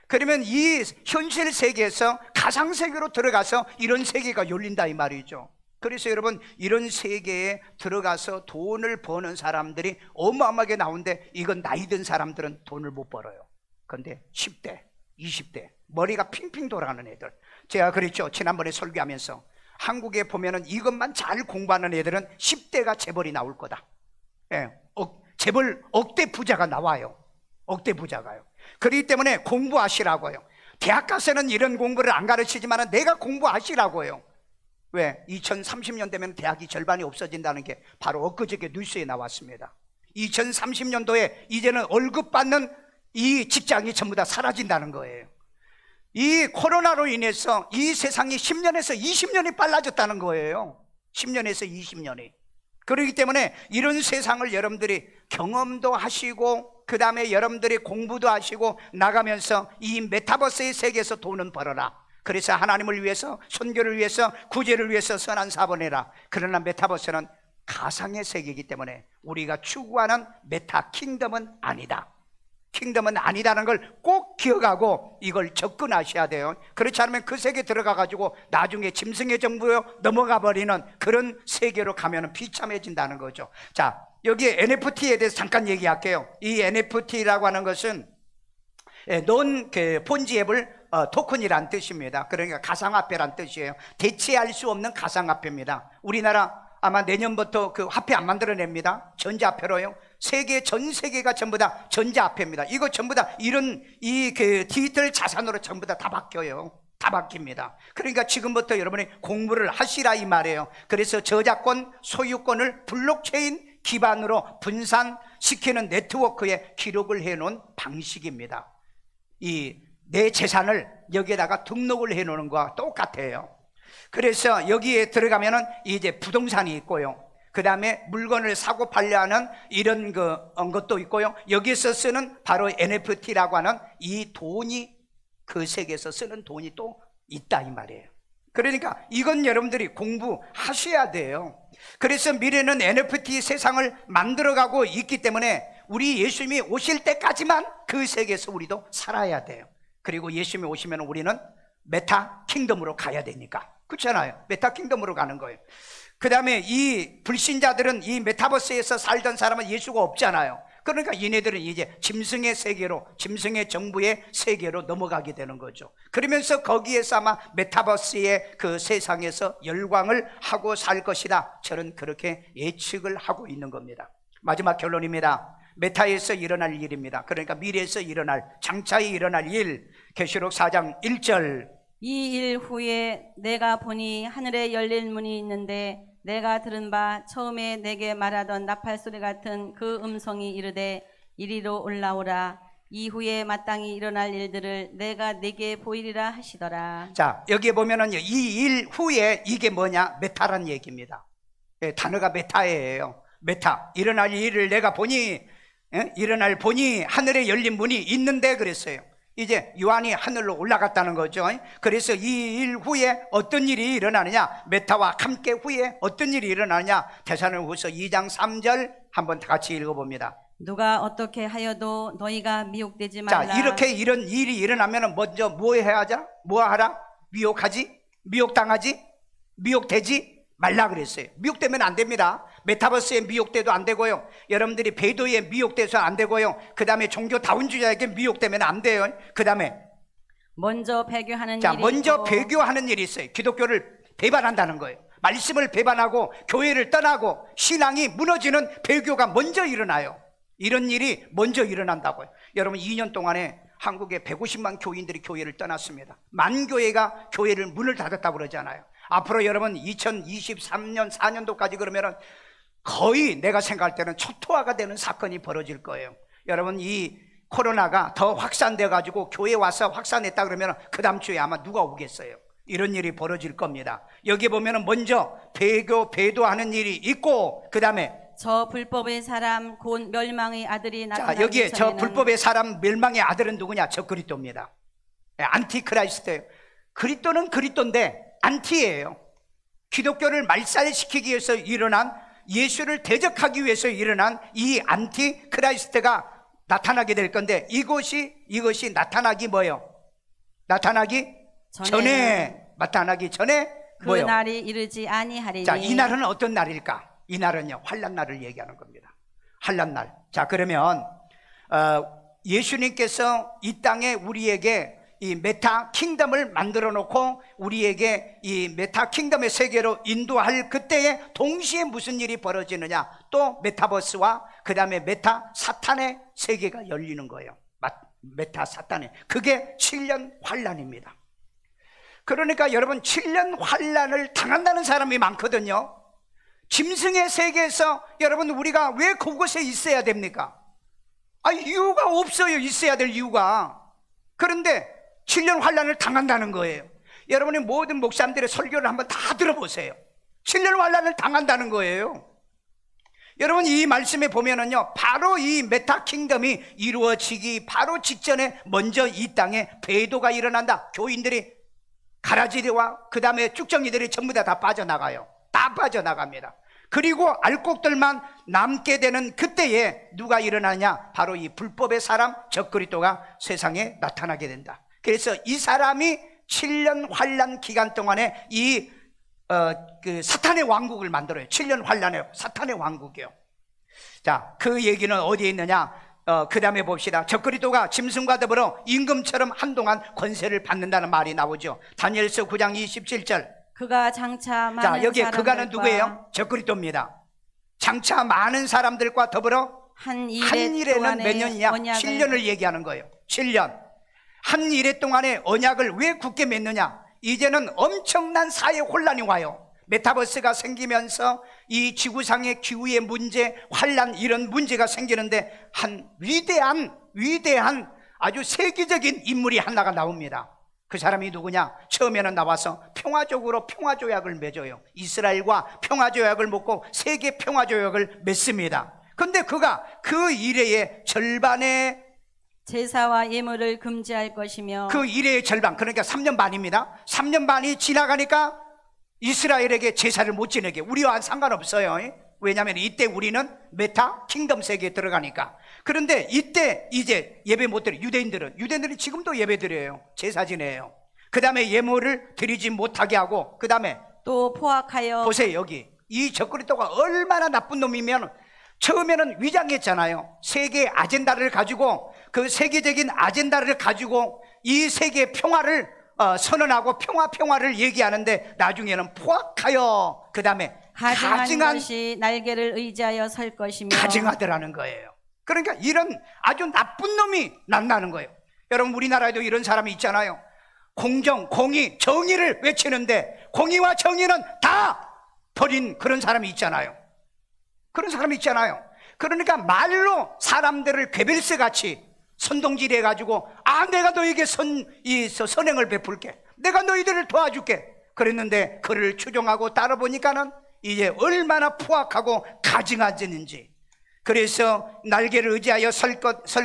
그러면 이 현실 세계에서 가상 세계로 들어가서 이런 세계가 열린다 이 말이죠. 그래서 여러분, 이런 세계에 들어가서 돈을 버는 사람들이 어마어마하게 나오는데, 이건 나이 든 사람들은 돈을 못 벌어요. 그런데 10대, 20대 머리가 핑핑 돌아가는 애들, 제가 그랬죠, 지난번에 설교하면서. 한국에 보면은 이것만 잘 공부하는 애들은 10대가 재벌이 나올 거다. 예, 재벌 억대 부자가 나와요. 억대 부자가요. 그렇기 때문에 공부하시라고요. 대학 가서는 이런 공부를 안 가르치지만 내가 공부하시라고요. 왜? 2030년 되면 대학이 절반이 없어진다는 게 바로 엊그저께 뉴스에 나왔습니다. 2030년도에 이제는 월급 받는 이 직장이 전부 다 사라진다는 거예요. 이 코로나로 인해서 이 세상이 10년에서 20년이 빨라졌다는 거예요. 10년에서 20년이. 그렇기 때문에 이런 세상을 여러분들이 경험도 하시고, 그 다음에 여러분들이 공부도 하시고 나가면서 이 메타버스의 세계에서 돈은 벌어라. 그래서 하나님을 위해서, 선교를 위해서, 구제를 위해서 선한 사업을 해라. 그러나 메타버스는 가상의 세계이기 때문에 우리가 추구하는 메타 킹덤은 아니다. 킹덤은 아니다는 걸 꼭 기억하고 이걸 접근하셔야 돼요. 그렇지 않으면 그 세계에 들어가가지고 나중에 짐승의 정부에 넘어가 버리는 그런 세계로 가면 비참해진다는 거죠. 자, 여기 NFT에 대해서 잠깐 얘기할게요. 이 NFT라고 하는 것은 논 폰지앱을 토큰이란 뜻입니다. 그러니까 가상화폐란 뜻이에요. 대체할 수 없는 가상화폐입니다. 우리나라 아마 내년부터 그 화폐 안 만들어냅니다. 전자화폐로요. 전 세계가 전부 다 전자화폐입니다. 이거 전부 다 이런 디지털 자산으로 전부 다 바뀌어요. 다 바뀝니다. 그러니까 지금부터 여러분이 공부를 하시라 이 말이에요. 그래서 저작권, 소유권을 블록체인 기반으로 분산시키는 네트워크에 기록을 해놓은 방식입니다. 내 재산을 여기에다가 등록을 해놓는 거와 똑같아요. 그래서 여기에 들어가면은 이제 부동산이 있고요. 그 다음에 물건을 사고 팔려 하는 이런 것도 있고요. 여기서 쓰는 바로 NFT라고 하는 이 돈이, 그 세계에서 쓰는 돈이 또 있다 이 말이에요. 그러니까 이건 여러분들이 공부하셔야 돼요. 그래서 미래는 NFT 세상을 만들어가고 있기 때문에 우리 예수님이 오실 때까지만 그 세계에서 우리도 살아야 돼요. 그리고 예수님이 오시면 우리는 메타 킹덤으로 가야 되니까. 그렇잖아요. 메타 킹덤으로 가는 거예요. 그 다음에 이 불신자들은 이 메타버스에서 살던 사람은 예수가 없잖아요. 그러니까 얘네들은 이제 짐승의 세계로, 짐승의 정부의 세계로 넘어가게 되는 거죠. 그러면서 거기에서 아마 메타버스의 그 세상에서 열광을 하고 살 것이다. 저는 그렇게 예측을 하고 있는 겁니다. 마지막 결론입니다. 메타에서 일어날 일입니다. 그러니까 미래에서 일어날, 장차에 일어날 일. 계시록 4장 1절. 이 일 후에 내가 보니 하늘에 열린 문이 있는데 내가 들은 바 처음에 내게 말하던 나팔 소리 같은 그 음성이 이르되 이리로 올라오라. 이후에 마땅히 일어날 일들을 내가 네게 보이리라 하시더라. 자, 여기에 보면은 이 일 후에 이게 뭐냐? 메타란 얘기입니다. 단어가 메타예요. 메타. 일어날 일을 내가 보니, 일어날 보니 하늘에 열린 문이 있는데 그랬어요. 이제 요한이 하늘로 올라갔다는 거죠. 그래서 이 일 후에 어떤 일이 일어나느냐, 메타와 함께 후에 어떤 일이 일어나느냐, 데살로니가후서 2장 3절 한번 다 같이 읽어봅니다. 누가 어떻게 하여도 너희가 미혹되지 말라. 자, 이렇게 이런 일이 일어나면 먼저 뭐 해야 하자? 뭐 하라? 미혹하지? 미혹당하지? 미혹되지 말라 그랬어요. 미혹되면 안 됩니다. 메타버스에 미혹돼도 안 되고요. 여러분들이 배도에 미혹돼서 안 되고요. 그 다음에 종교 다운주의자에게 미혹되면 안 돼요. 그 다음에 먼저 배교하는 자, 일이 먼저 있고 배교하는 일이 있어요. 기독교를 배반한다는 거예요. 말씀을 배반하고 교회를 떠나고 신앙이 무너지는 배교가 먼저 일어나요. 이런 일이 먼저 일어난다고요. 여러분 2년 동안에 한국에 150만 교인들이 교회를 떠났습니다. 만교회가 교회를 문을 닫았다고 그러잖아요. 앞으로 여러분 2023년 4년도까지 그러면은 거의 내가 생각할 때는 초토화가 되는 사건이 벌어질 거예요. 여러분 이 코로나가 더 확산돼 가지고 교회 와서 확산했다 그러면 그 다음 주에 아마 누가 오겠어요? 이런 일이 벌어질 겁니다. 여기 보면은 먼저 배도하는 일이 있고 그 다음에 저 불법의 사람 곧 멸망의 아들이 자, 나타나기 여기에 저 전에는 불법의 사람 멸망의 아들은 누구냐? 저 그리스도입니다. 안티크라이스트예요. 그리스도는 그리스도인데 안티예요. 기독교를 말살시키기 위해서 일어난, 예수를 대적하기 위해서 일어난 이 안티크라이스트가 나타나게 될 건데 이것이 나타나기 뭐예요? 나타나기 전에 나타나기 전에 그 뭐예요? 날이 이르지 아니하리니. 자, 이 날은 어떤 날일까? 이 날은요, 환난날을 얘기하는 겁니다. 환난날. 자, 그러면 예수님께서 이 땅에 우리에게 이 메타 킹덤을 만들어 놓고 우리에게 이 메타 킹덤의 세계로 인도할 그때에 동시에 무슨 일이 벌어지느냐? 또 메타버스와 그 다음에 메타 사탄의 세계가 열리는 거예요. 메타 사탄의, 그게 7년 환난입니다. 그러니까 여러분 7년 환난을 당한다는 사람이 많거든요. 짐승의 세계에서 여러분 우리가 왜 그곳에 있어야 됩니까? 이유가 없어요. 있어야 될 이유가. 그런데 7년 환난을 당한다는 거예요. 여러분이 모든 목사님들의 설교를 한번 다 들어보세요. 7년 환난을 당한다는 거예요. 여러분 이 말씀에 보면은요, 바로 이 메타 킹덤이 이루어지기 바로 직전에 먼저 이 땅에 배도가 일어난다. 교인들이 가라지와 그 다음에 쭉정이들이 전부 다 빠져나가요. 다 빠져나갑니다. 그리고 알곡들만 남게 되는 그때에 누가 일어나냐? 바로 이 불법의 사람 저 그리스도가 세상에 나타나게 된다. 그래서 이 사람이 7년 환난 기간 동안에 이 사탄의 왕국을 만들어요. 7년 환난에 사탄의 왕국이요. 자, 그 얘기는 어디에 있느냐? 그 다음에 봅시다. 저 그리스도가 짐승과 더불어 임금처럼 한동안 권세를 받는다는 말이 나오죠. 다니엘서 9장 27절. 그가 장차 많은 자, 여기에 사람들과 그가는 누구예요? 저 그리스도입니다. 장차 많은 사람들과 더불어 한 일에는 몇 년이냐? 7년을 얘기하는 거예요. 7년. 한 일에 동안에 언약을 왜 굳게 맺느냐? 이제는 엄청난 사회 혼란이 와요. 메타버스가 생기면서 이 지구상의 기후의 문제, 환란, 이런 문제가 생기는데 한 위대한 아주 세계적인 인물이 하나가 나옵니다. 그 사람이 누구냐? 처음에는 나와서 평화적으로 평화조약을 맺어요. 이스라엘과 평화조약을 맺고 세계 평화조약을 맺습니다. 근데 그가 그 이래의 절반의 제사와 예물을 금지할 것이며, 그 이래의 절반, 그러니까 3년 반입니다. 3년 반이 지나가니까 이스라엘에게 제사를 못 지내게. 우리와 상관없어요. 왜냐하면 이때 우리는 메타 킹덤 세계에 들어가니까. 그런데 이때 이제 예배 못 드려요. 유대인들은 지금도 예배 드려요. 제사 지내요. 그 다음에 예물을 드리지 못하게 하고, 그 다음에 또 포악하여, 보세요. 여기 이 저 그리스도가 얼마나 나쁜 놈이면 처음에는 위장했잖아요. 세계 아젠다를 가지고, 그 세계적인 아젠다를 가지고 이 세계 평화를 선언하고 평화를 얘기하는데 나중에는 포악하여, 그 다음에 가증한 것이 날개를 의지하여 설 것이며, 가증하더라는 거예요. 그러니까 이런 아주 나쁜 놈이 난다는 거예요. 여러분 우리나라에도 이런 사람이 있잖아요. 공정, 공의, 정의를 외치는데 공의와 정의는 다 버린 그런 사람이 있잖아요. 그러니까 말로 사람들을 괴벨스 같이 선동질 해가지고, 내가 너에게 선행을 베풀게, 내가 너희들을 도와줄게 그랬는데 그를 추종하고 따라 보니까는 이제 얼마나 포악하고 가증하지는지. 그래서 날개를 의지하여 설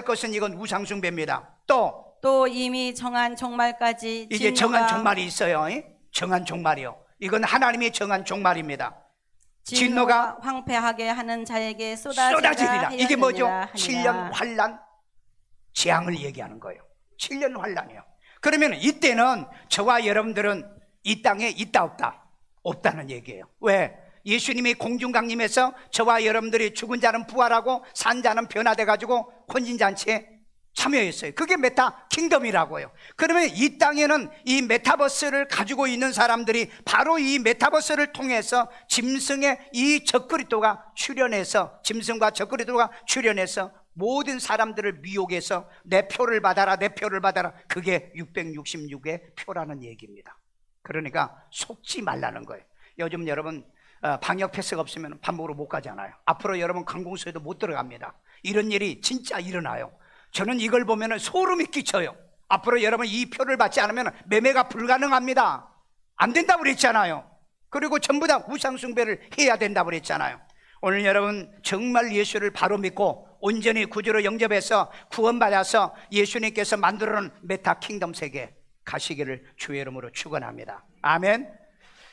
것은 이건 우상숭배입니다. 또 이미 정한 종말까지 이게 정한 종말이 있어요. 정한 종말이요. 이건 하나님이 정한 종말입니다. 진노가 황폐하게 하는 자에게 쏟아지리라. 이게 뭐죠? 하였느니라 7년 환란, 재앙을 얘기하는 거예요. 7년 환란이요. 그러면 이때는 저와 여러분들은 이 땅에 있다 없다? 없다는 얘기예요. 왜? 예수님이 공중강림해서 저와 여러분들이 죽은 자는 부활하고 산 자는 변화돼 가지고 혼인잔치에 참여했어요. 그게 메타 킹덤이라고요. 그러면 이 땅에는 이 메타버스를 가지고 있는 사람들이 바로 이 메타버스를 통해서 짐승의 이 적그리스도가 출현해서, 짐승과 적그리스도가 출현해서 모든 사람들을 미혹해서 내 표를 받아라, 내 표를 받아라. 그게 666의 표라는 얘기입니다. 그러니까 속지 말라는 거예요. 요즘 여러분 방역 패스가 없으면 밥 먹으러 못 가잖아요. 앞으로 여러분 관공서에도 못 들어갑니다. 이런 일이 진짜 일어나요. 저는 이걸 보면 소름이 끼쳐요. 앞으로 여러분 이 표를 받지 않으면 매매가 불가능합니다. 안 된다고 그랬잖아요. 그리고 전부 다 우상숭배를 해야 된다고 그랬잖아요. 오늘 여러분 정말 예수를 바로 믿고 온전히 구주로 영접해서 구원받아서 예수님께서 만들어놓은 메타 킹덤 세계 가시기를 주의 이름으로 축원합니다. 아멘.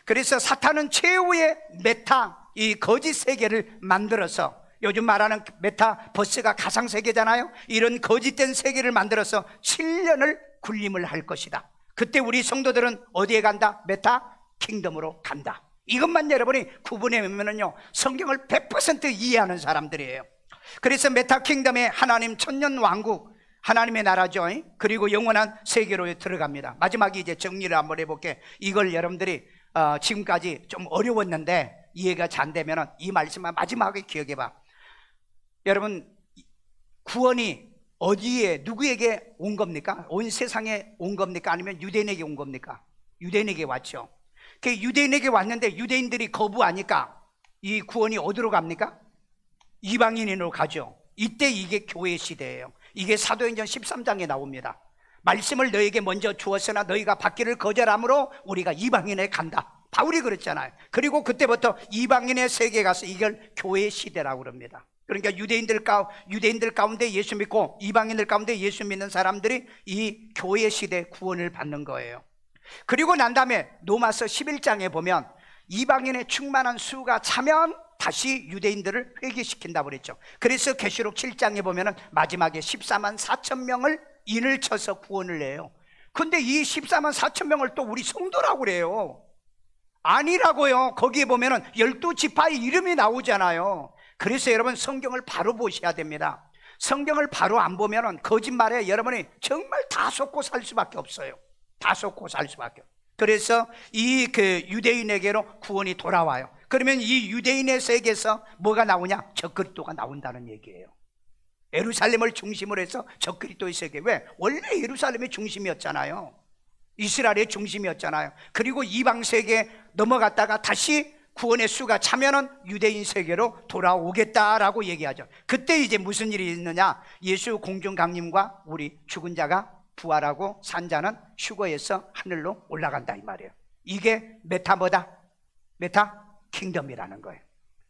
그래서 사탄은 최후의 메타, 이 거짓 세계를 만들어서, 요즘 말하는 메타버스가 가상세계잖아요. 이런 거짓된 세계를 만들어서 7년을 군림을 할 것이다. 그때 우리 성도들은 어디에 간다? 메타 킹덤으로 간다. 이것만 여러분이 구분해면요 성경을 100% 이해하는 사람들이에요. 그래서 메타 킹덤에 하나님 천년 왕국, 하나님의 나라죠. 그리고 영원한 세계로 들어갑니다. 마지막에 이제 정리를 한번 해볼게. 이걸 여러분들이 지금까지 좀 어려웠는데 이해가 잘 안 되면 이 말씀만 마지막에 기억해봐. 여러분 구원이 어디에 누구에게 온 겁니까? 온 세상에 온 겁니까? 아니면 유대인에게 온 겁니까? 유대인에게 왔죠. 그 유대인에게 왔는데 유대인들이 거부하니까 이 구원이 어디로 갑니까? 이방인으로 가죠. 이때 이게 교회 시대예요. 이게 사도행전 13장에 나옵니다. 말씀을 너에게 먼저 주었으나 너희가 받기를 거절함으로 우리가 이방인에 간다. 바울이 그랬잖아요. 그리고 그때부터 이방인의 세계에 가서 이걸 교회 시대라고 그럽니다. 그러니까 유대인들 가운데 예수 믿고 이방인들 가운데 예수 믿는 사람들이 이 교회 시대 구원을 받는 거예요. 그리고 난 다음에 로마서 11장에 보면 이방인의 충만한 수가 차면 다시 유대인들을 회개시킨다고 그랬죠. 그래서 계시록 7장에 보면 마지막에 14만 4천 명을 인을 쳐서 구원을 해요. 근데 이 14만 4천 명을 또 우리 성도라고 그래요. 아니라고요. 거기에 보면 12지파의 이름이 나오잖아요. 그래서 여러분 성경을 바로 보셔야 됩니다. 성경을 바로 안 보면 거짓말에 여러분이 정말 다 속고 살 수밖에 없어요. 다 속고 살 수밖에. 그래서 이 유대인에게로 구원이 돌아와요. 그러면 이 유대인의 세계에서 뭐가 나오냐? 적그리스도가 나온다는 얘기예요. 예루살렘을 중심으로 해서 적그리스도의 세계. 왜? 원래 예루살렘이 중심이었잖아요. 이스라엘의 중심이었잖아요. 그리고 이방 세계에 넘어갔다가 다시 구원의 수가 차면은 유대인 세계로 돌아오겠다라고 얘기하죠. 그때 이제 무슨 일이 있느냐? 예수 공중 강림과 우리 죽은 자가 부활하고 산 자는 휴거해서 하늘로 올라간다 이 말이에요. 이게 메타 킹덤이라는 거예요.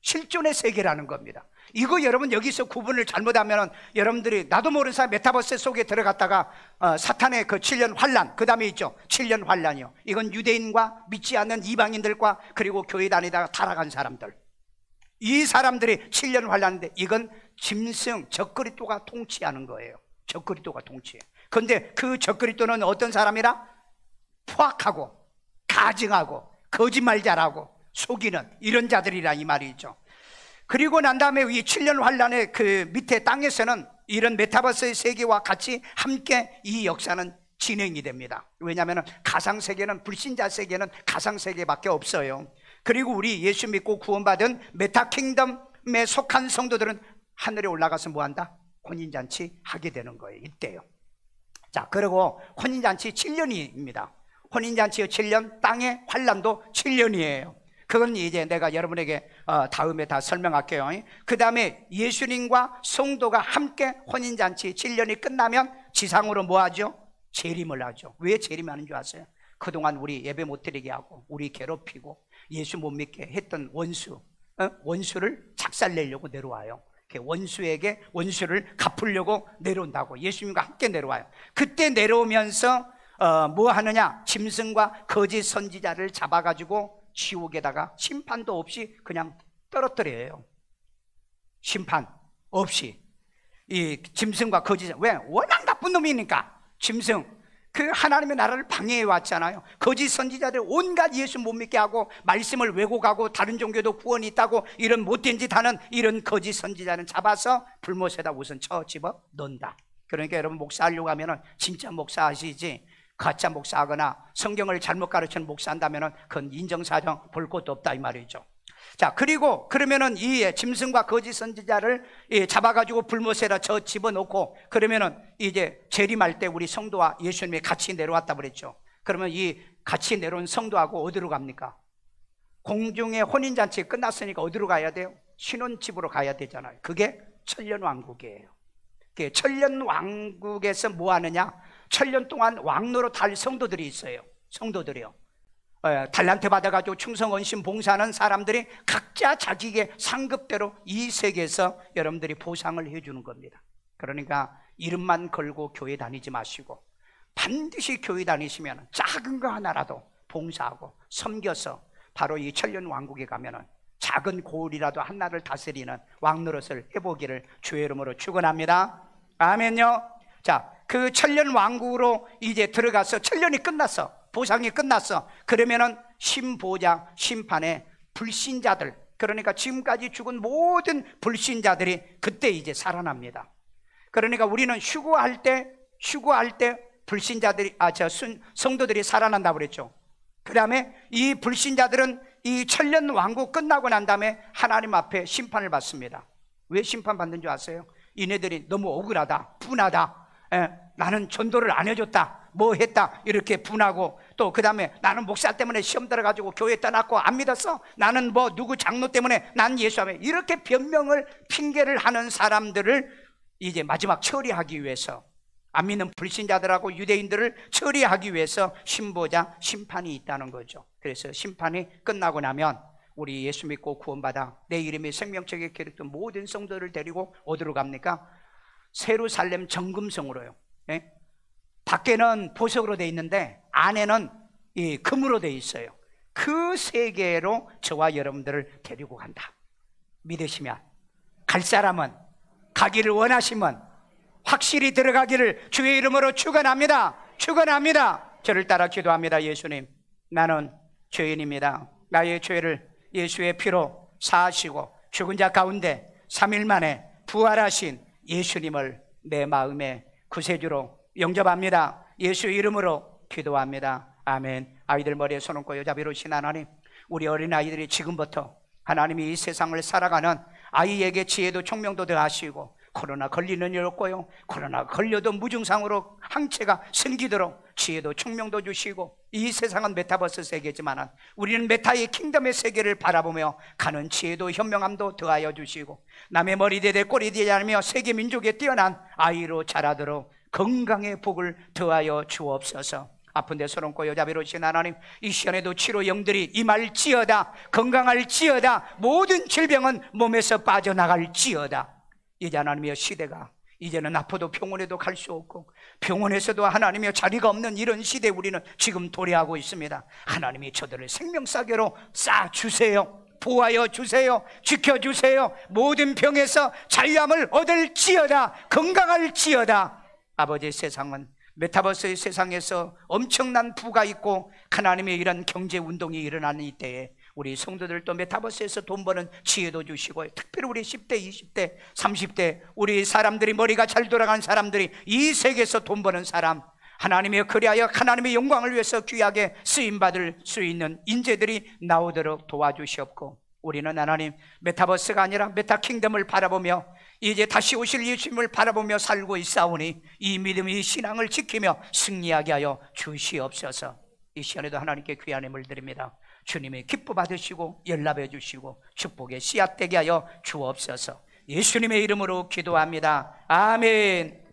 실존의 세계라는 겁니다. 이거 여러분 여기서 구분을 잘못하면 여러분들이 나도 모르는 사람 메타버스 속에 들어갔다가 사탄의 그 7년 환란, 그 다음에 있죠 7년 환란이요. 이건 유대인과 믿지 않는 이방인들과 그리고 교회 다니다가 타락한 사람들, 이 사람들이 7년 환란인데 이건 짐승 적그리스도가 통치하는 거예요. 적그리스도가 통치해. 그런데 그 적그리스도는 어떤 사람이라? 포악하고 가증하고 거짓말 잘하고 속이는 이런 자들이라 이 말이죠. 그리고 난 다음에 이 7년 환란의 그 밑에 땅에서는 이런 메타버스의 세계와 같이 함께 이 역사는 진행이 됩니다. 왜냐하면 가상세계는, 불신자 세계는 가상세계밖에 없어요. 그리고 우리 예수 믿고 구원받은 메타킹덤에 속한 성도들은 하늘에 올라가서 뭐한다? 혼인잔치 하게 되는 거예요. 이때요. 자, 그리고 혼인잔치 7년입니다. 혼인잔치의 7년, 땅의 환란도 7년이에요. 그건 이제 내가 여러분에게 다음에 다 설명할게요. 그 다음에 예수님과 성도가 함께 혼인잔치 7년이 끝나면 지상으로 뭐 하죠? 재림을 하죠. 왜 재림하는 줄 아세요? 그동안 우리 예배 못 드리게 하고 우리 괴롭히고 예수 못 믿게 했던 원수를 작살내려고 내려와요. 원수에게 원수를 갚으려고 내려온다고. 예수님과 함께 내려와요. 그때 내려오면서 뭐 하느냐? 짐승과 거짓 선지자를 잡아가지고 지옥에다가 심판도 없이 그냥 떨어뜨려요. 심판 없이. 이 짐승과 거짓, 왜? 워낙 나쁜 놈이니까. 짐승, 그 하나님의 나라를 방해해 왔잖아요. 거짓 선지자들 온갖 예수 못 믿게 하고 말씀을 왜곡하고 다른 종교도 구원이 있다고 이런 못된 짓 하는 이런 거짓 선지자는 잡아서 불못에다 우선 쳐 집어 넣는다. 그러니까 여러분 목사하려고 하면은 진짜 목사 하시지, 가짜 목사하거나 성경을 잘못 가르치는 목사 한다면은 그건 인정사정 볼 것도 없다 이 말이죠. 자, 그리고 그러면은 이 짐승과 거짓 선지자를 잡아가지고 불못에다 저 집어넣고, 그러면은 이제 재림할 때 우리 성도와 예수님이 같이 내려왔다 그랬죠. 그러면 이 같이 내려온 성도하고 어디로 갑니까? 공중의 혼인잔치 끝났으니까 어디로 가야 돼요? 신혼집으로 가야 되잖아요. 그게 천년왕국이에요. 천년왕국에서 뭐 하느냐? 천년 동안 왕노로 달 성도들이 있어요. 성도들이요. 달란트 받아가지고 충성, 헌신, 봉사하는 사람들이 각자 자기의 상급대로 이 세계에서 여러분들이 보상을 해주는 겁니다. 그러니까 이름만 걸고 교회 다니지 마시고 반드시 교회 다니시면 작은 거 하나라도 봉사하고 섬겨서 바로 이 천년 왕국에 가면은 작은 고을이라도 하나를 다스리는 왕노릇을 해보기를 주의 이름으로 축원합니다. 아멘요. 자, 그 천년 왕국으로 이제 들어가서 천년이 끝났어. 보상이 끝났어. 그러면은 신보장, 심판의 불신자들, 그러니까 지금까지 죽은 모든 불신자들이 그때 이제 살아납니다. 그러니까 우리는 휴거할 때 불신자들이, 성도들이 살아난다고 그랬죠. 그 다음에 이 불신자들은 이 천년 왕국 끝나고 난 다음에 하나님 앞에 심판을 받습니다. 왜 심판받는 줄 아세요? 이네들이 너무 억울하다, 분하다, 나는 전도를 안 해줬다, 뭐 했다, 이렇게 분하고, 또 그 다음에 나는 목사 때문에 시험 들어가지고 교회 떠났고 안 믿었어, 나는 뭐 누구 장로 때문에 난 예수하며, 이렇게 변명을 핑계를 하는 사람들을 이제 마지막 처리하기 위해서, 안 믿는 불신자들하고 유대인들을 처리하기 위해서 신보자, 심판이 있다는 거죠. 그래서 심판이 끝나고 나면 우리 예수 믿고 구원받아 내 이름이 생명책에 기록된 모든 성도를 데리고 어디로 갑니까? 세루살렘 정금성으로요. 밖에는 보석으로 돼 있는데 안에는 이 금으로 돼 있어요. 그 세계로 저와 여러분들을 데리고 간다. 믿으시면, 갈 사람은, 가기를 원하시면 확실히 들어가기를 주의 이름으로 축원합니다. 축원합니다. 저를 따라 기도합니다. 예수님, 나는 죄인입니다. 나의 죄를 예수의 피로 사하시고 죽은 자 가운데 3일 만에 부활하신 예수님을 내 마음의 구세주로 영접합니다. 예수 이름으로 기도합니다. 아멘. 아이들 머리에 손 얹고 여자 비로신 하나님, 우리 어린아이들이 지금부터 하나님이 이 세상을 살아가는 아이에게 지혜도 총명도 더하시고, 코로나 걸리는 일 없고요, 코로나 걸려도 무증상으로 항체가 생기도록 지혜도 총명도 주시고, 이 세상은 메타버스 세계지만 우리는 메타의 킹덤의 세계를 바라보며 가는 지혜도 현명함도 더하여 주시고, 남의 머리 대대 꼬리 대지 않으며 세계 민족에 뛰어난 아이로 자라도록 건강의 복을 더하여 주옵소서. 아픈 데 손 얹고 여자 비로신 하나님, 이 시간에도 치료 영들이 임할지어다, 건강할지어다, 모든 질병은 몸에서 빠져나갈지어다. 이제 하나님의 시대가, 이제는 아파도 병원에도 갈 수 없고 병원에서도 하나님의 자리가 없는 이런 시대에 우리는 지금 도래하고 있습니다. 하나님이 저들을 생명사계로 쌓아주세요. 보호하여 주세요. 지켜주세요. 모든 병에서 자유함을 얻을지어다, 건강할지어다. 아버지, 세상은 메타버스의 세상에서 엄청난 부가 있고 하나님의 이런 경제운동이 일어나는 이때에 우리 성도들도 메타버스에서 돈 버는 지혜도 주시고, 특별히 우리 10대, 20대, 30대 우리 사람들이, 머리가 잘 돌아가는 사람들이, 이 세계에서 돈 버는 사람, 하나님의 그리하여 하나님의 영광을 위해서 귀하게 쓰임받을 수 있는 인재들이 나오도록 도와주시옵고, 우리는 하나님 메타버스가 아니라 메타킹덤을 바라보며 이제 다시 오실 예수님을 바라보며 살고 있사오니 이 믿음의 신앙을 지키며 승리하게 하여 주시옵소서. 이 시간에도 하나님께 귀한 힘을 드립니다. 주님의 기뻐 받으시고 연락해 주시고 축복의 씨앗되게 하여 주옵소서. 예수님의 이름으로 기도합니다. 아멘.